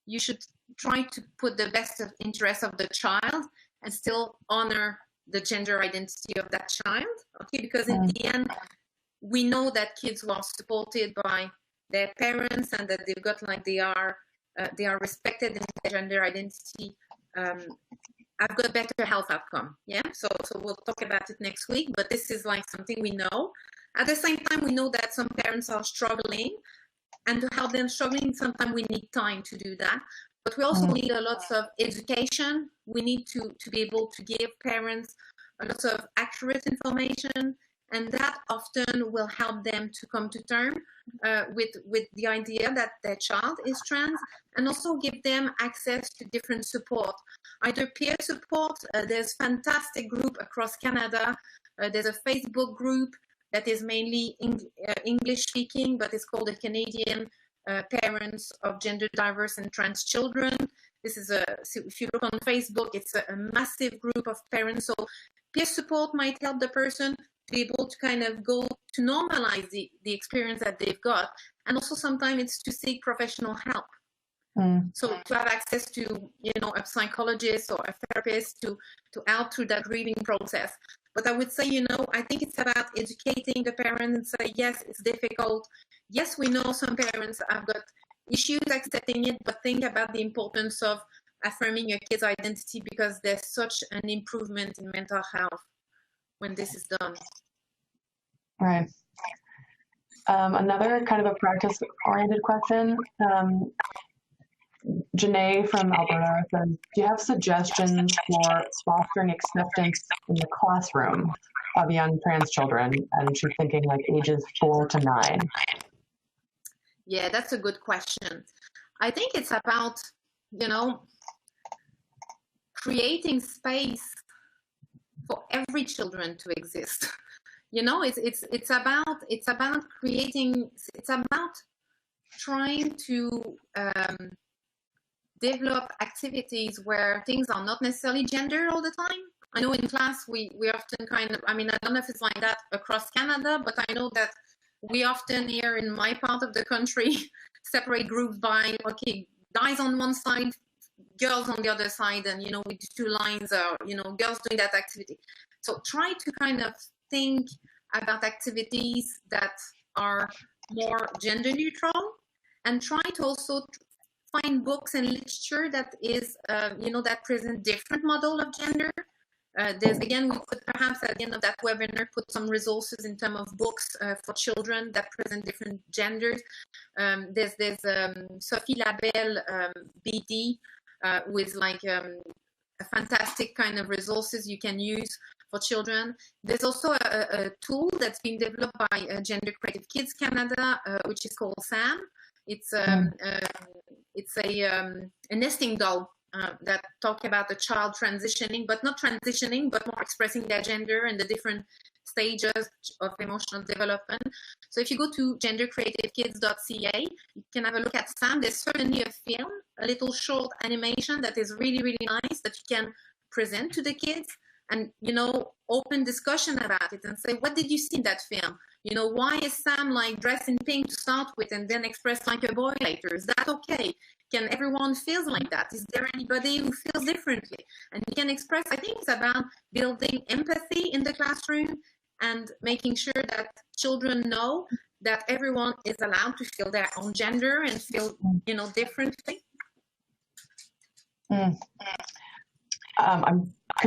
you should try to put the best interest of the child and still honor the gender identity of that child. Okay, because in the end, we know that kids who are supported by their parents and that they've got they are respected in their gender identity, I've got a better health outcome. Yeah, so we'll talk about it next week, but this is something we know. At the same time, we know that some parents are struggling, and to help them struggling, sometimes we need time to do that. But we also need a lot of education. We need to be able to give parents a lot of accurate information, and that often will help them to come to terms with the idea that their child is trans, and also give them access to different support, either peer support. There's fantastic group across Canada. There's a Facebook group that is mainly English speaking, but it's called the Canadian Parents of Gender Diverse and Trans Children. This is if you look on Facebook, it's a massive group of parents. So peer support might help the person to be able to kind of go to normalize the experience that they've got. And also sometimes it's to seek professional help. So to have access to, a psychologist or a therapist to help through that grieving process. But I would say, I think it's about educating the parents and say, yes, it's difficult. Yes, we know some parents have got issues accepting it, but think about the importance of affirming your kid's identity, because there's such an improvement in mental health when this is done. Right. Another kind of a practice-oriented question. Janae from Alberta says, do you have suggestions for fostering acceptance in the classroom of young trans children? And she's thinking ages 4 to 9. Yeah, that's a good question. I think it's about, creating space for every children to exist. It's about creating, it's about trying to develop activities where things are not necessarily gender all the time. I know in class we often I don't know if it's like that across Canada, but I know that we often here in my part of the country separate groups by, okay, guys on one side, girls on the other side, and, with 2 lines, girls doing that activity. So try to kind of think about activities that are more gender neutral, and try to also find books and literature that is, that present different model of gender. There's, again, we could perhaps at the end of that webinar put some resources in terms of books for children that present different genders. There's Sophie Labelle BD with a fantastic kind of resources you can use for children. There's also a tool that's been developed by Gender Creative Kids Canada, which is called SAM. It's a nesting doll that talk about the child transitioning, but not transitioning, but more expressing their gender and the different stages of emotional development. So if you go to gendercreativekids.ca, you can have a look at SAM. There's certainly a film, a little short animation that is really, really nice that you can present to the kids and, open discussion about it and say, what did you see in that film? You know, why is Sam like dressed in pink to start with and then express like a boy later? Is that okay? Can everyone feel like that? Is there anybody who feels differently? And you can express, I think it's about building empathy in the classroom and making sure that children know that everyone is allowed to feel their own gender and feel, you know, differently. Could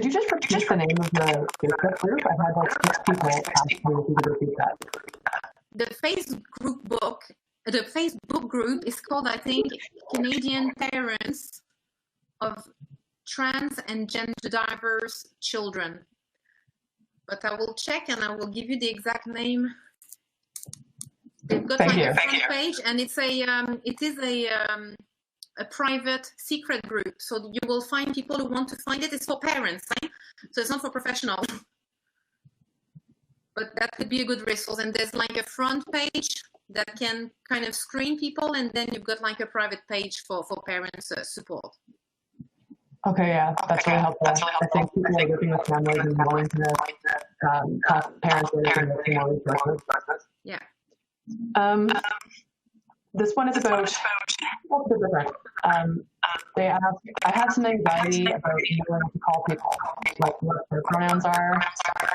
you just repeat the name of the Facebook group? I've had like 6 people ask me if you could repeat that. The Facebook group is called, I think, Canadian Parents of Trans and Gender Diverse Children. But I will check and I will give you the exact name. They've got like a front page, and it's it is a private secret group. So you will find people who want to find it. It's for parents, eh? So it's not for professionals. But that could be a good resource. And there's like a front page that can kind of screen people, and then you've got like a private page for parents support. Okay, yeah, that's really helpful. I think people are working with families and wanting to help parents and making more resources. Yeah. This one is about what's the different. They ask, I have some anxiety about knowing what to call people, like what their pronouns are.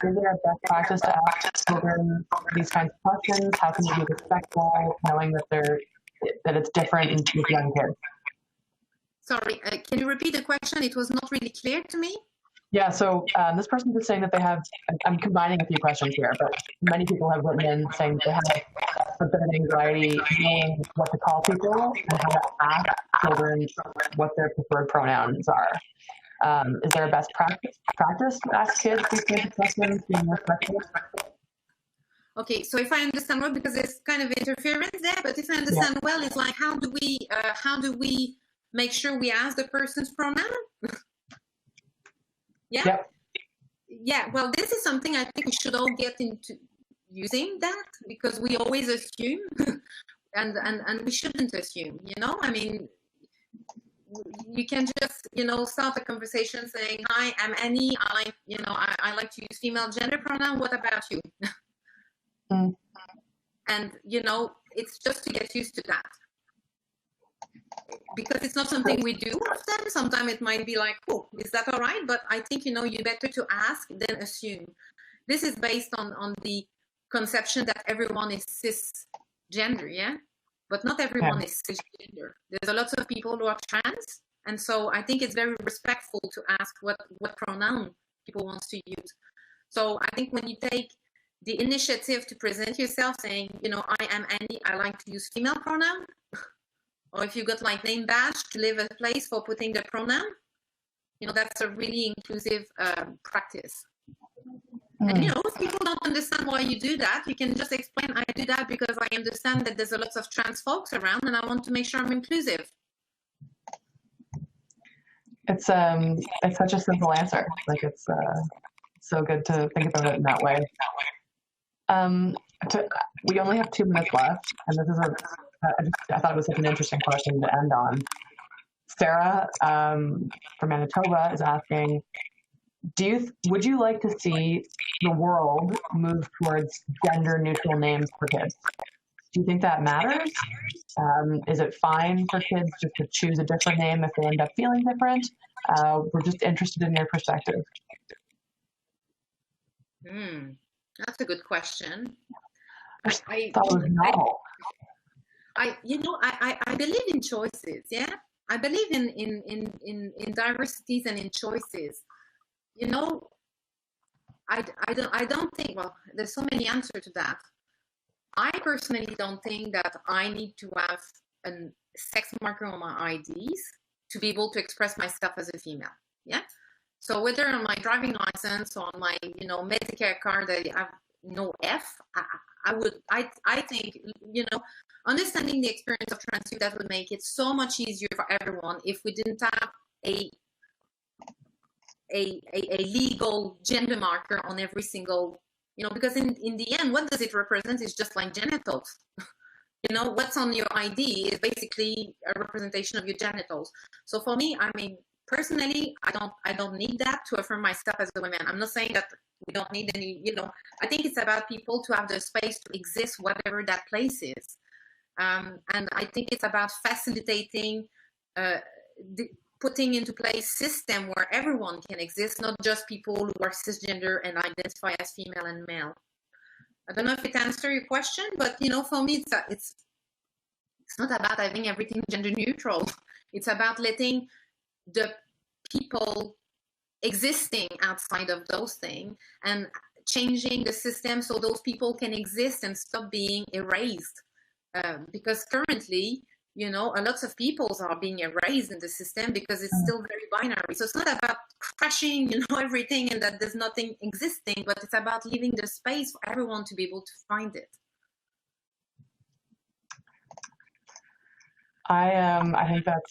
Is there a best practice to ask children these kinds of questions? How can you be respectful, knowing that it's different with young kids? Sorry, can you repeat the question? It was not really clear to me. Yeah, so this person is saying that they have, I'm combining a few questions here, but many people have written in saying that they have a bit of anxiety knowing what to call people and how to ask children what their preferred pronouns are. Is there a best practice to ask kids these kinds of questions, being respectful? Okay, so if I understand well, because there's kind of interference there, but if I understand well, it's like how do we make sure we ask the person's pronoun? Yeah. Yep. Yeah. Well, this is something I think we should all get into using that, because we always assume, and we shouldn't assume. You know, I mean, you can just start a conversation saying, "Hi, I'm Annie. I like to use female gender pronoun. What about you?" And it's just to get used to that. Because it's not something we do often. Sometimes it might be like, oh, is that all right? But I think, you're better to ask than assume. This is based on the conception that everyone is cisgender, yeah? But not everyone is cisgender. There's a lot of people who are trans. And so I think it's very respectful to ask what pronoun people want to use. So I think when you take the initiative to present yourself saying, I am Annie, I like to use female pronoun, or if you got like name badge to leave a place for putting the pronoun, that's a really inclusive practice. And if people don't understand why you do that, you can just explain, I do that because I understand that there's a lot of trans folks around and I want to make sure I'm inclusive. It's such a simple answer. Like it's so good to think about it in that way. We only have 2 minutes left, and this is I thought it was such an interesting question to end on. Sarah from Manitoba is asking, would you like to see the world move towards gender-neutral names for kids? Do you think that matters? Is it fine for kids just to choose a different name if they end up feeling different? We're just interested in your perspective. That's a good question. I believe in choices. Yeah, I believe in diversities and in choices. I don't think. Well, there's so many answers to that. I personally don't think that I need to have a sex marker on my IDs to be able to express myself as a female. Yeah. So whether on my driving license or on my Medicare card I have no F, I think understanding the experience of trans youth, that would make it so much easier for everyone if we didn't have a legal gender marker on every single, because in the end, what does it represent is just like genitals. What's on your ID is basically a representation of your genitals. So for me, I mean, personally, I don't need that to affirm myself as a woman. I'm not saying that We don't need any, I think it's about people to have the space to exist, whatever that place is. And I think it's about facilitating, putting into place system where everyone can exist, not just people who are cisgender and identify as female and male. I don't know if it answers your question, but for me, it's not about having everything gender neutral. It's about letting the people existing outside of those things and changing the system so those people can exist and stop being erased. Because currently, a lot of peoples are being erased in the system because it's still very binary. So it's not about crashing, everything and that there's nothing existing, but it's about leaving the space for everyone to be able to find it. I think that's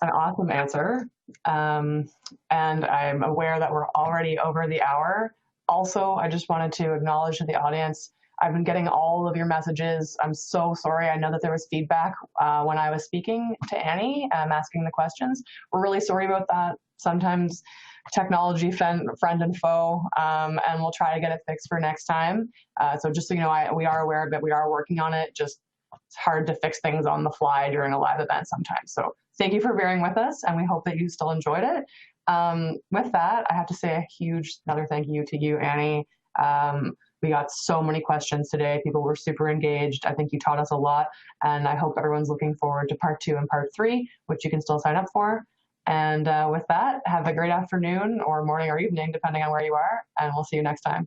an awesome answer. And I'm aware that we're already over the hour. Also, I just wanted to acknowledge to the audience, I've been getting all of your messages. I'm so sorry. I know that there was feedback when I was speaking to Annie, asking the questions. We're really sorry about that. Sometimes technology friend and foe, and we'll try to get it fixed for next time. So just so you know, we are aware of it. We are working on it. Just it's hard to fix things on the fly during a live event sometimes. So thank you for bearing with us, and we hope that you still enjoyed it. With that, I have to say another thank you to you, Annie. We got so many questions today. People were super engaged. I think you taught us a lot, and I hope everyone's looking forward to part 2 and part 3, which you can still sign up for. And with that, have a great afternoon or morning or evening, depending on where you are, and we'll see you next time.